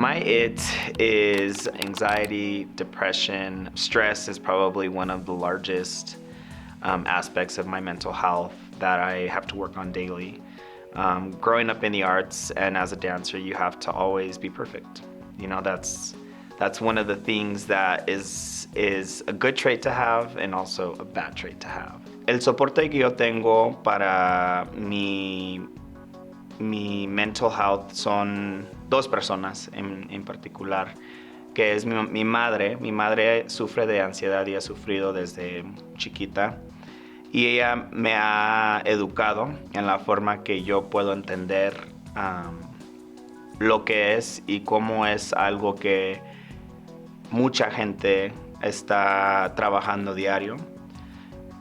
My it is anxiety, depression. Stress is probably one of the largest aspects of my mental health that I have to work on daily. Growing up in the arts and as a dancer, you have to always be perfect. You know, that's one of the things that is a good trait to have and also a bad trait to have. El soporte que yo tengo para mi mental health son dos personas en particular, que es mi madre. Mi madre sufre de ansiedad y ha sufrido desde chiquita. Y ella me ha educado en la forma que yo puedo entender lo que es y cómo es algo que mucha gente está trabajando diario.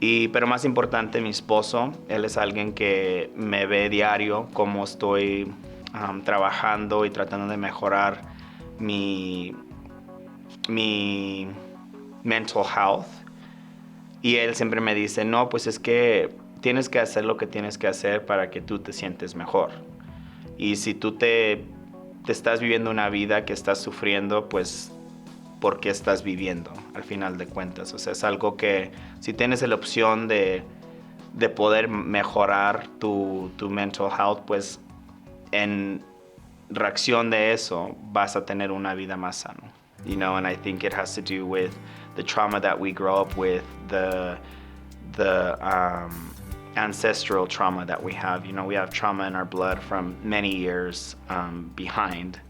Pero más importante, mi esposo, él es alguien que me ve diario cómo estoy trabajando y tratando de mejorar mi mental health. Y él siempre me dice, no, pues es que tienes que hacer lo que tienes que hacer para que tú te sientes mejor. Y si tú te estás viviendo una vida que estás sufriendo, pues ¿por qué estás viviendo al final de cuentas? O sea, es algo que si tienes la opción de poder mejorar tu mental health, pues en reacción de eso vas a tener una vida más sana. You know, and I think it has to do with the trauma that we grow up with, the ancestral trauma that we have. You know, we have trauma in our blood from many years behind.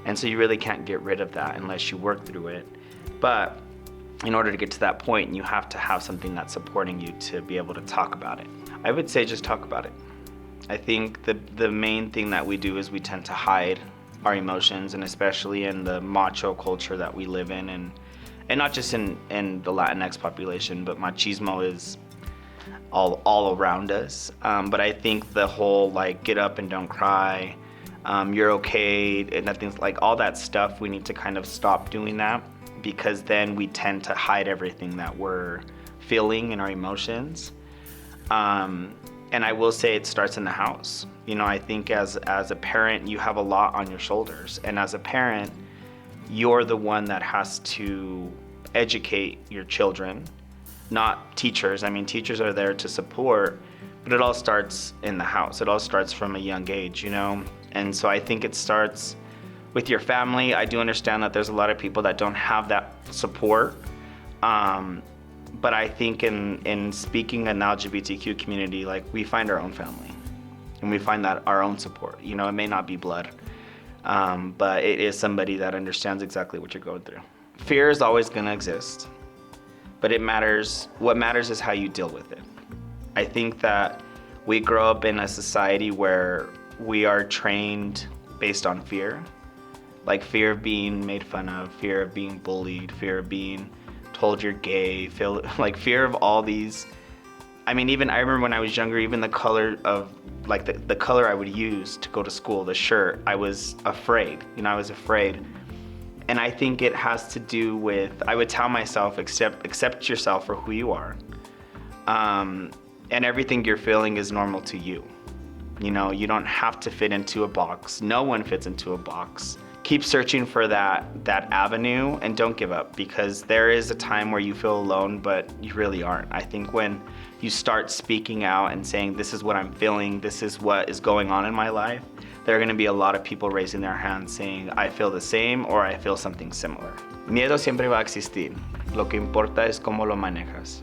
And so you really can't get rid of that unless you work through it. But in order to get to that point, you have to have something that's supporting you to be able to talk about it. I would say just talk about it. I think the main thing that we do is we tend to hide our emotions, and especially in the macho culture that we live in, and not just in the Latinx population, but machismo is all around us. But I think the whole like get up and don't cry, you're okay, and nothing's like all that stuff, we need to kind of stop doing that, because then we tend to hide everything that we're feeling in our emotions. And I will say it starts in the house. You know, I think as a parent, you have a lot on your shoulders. And as a parent, you're the one that has to educate your children, not teachers. I mean, teachers are there to support, but it all starts in the house. It all starts from a young age, you know? And so I think it starts with your family. I do understand that there's a lot of people that don't have that support. But I think in speaking an LGBTQ community, like we find our own family and we find that our own support. You know, it may not be blood, but it is somebody that understands exactly what you're going through. Fear is always going to exist, but what matters is how you deal with it. I think that we grow up in a society where we are trained based on fear, like fear of being made fun of, fear of being bullied, fear of being told you're gay, fear of all these. I mean, even I remember when I was younger, even the color of like the color I would use to go to school, the shirt, I was afraid. You know, I was afraid. And I think it has to do with, I would tell myself, accept yourself for who you are. And everything you're feeling is normal to you. You know, you don't have to fit into a box. No one fits into a box. Keep searching for that avenue and don't give up, because there is a time where you feel alone, but you really aren't. I think when you start speaking out and saying, this is what I'm feeling, this is what is going on in my life, there are going to be a lot of people raising their hands saying, I feel the same or I feel something similar. Miedo siempre va a existir. Lo que importa es cómo lo manejas.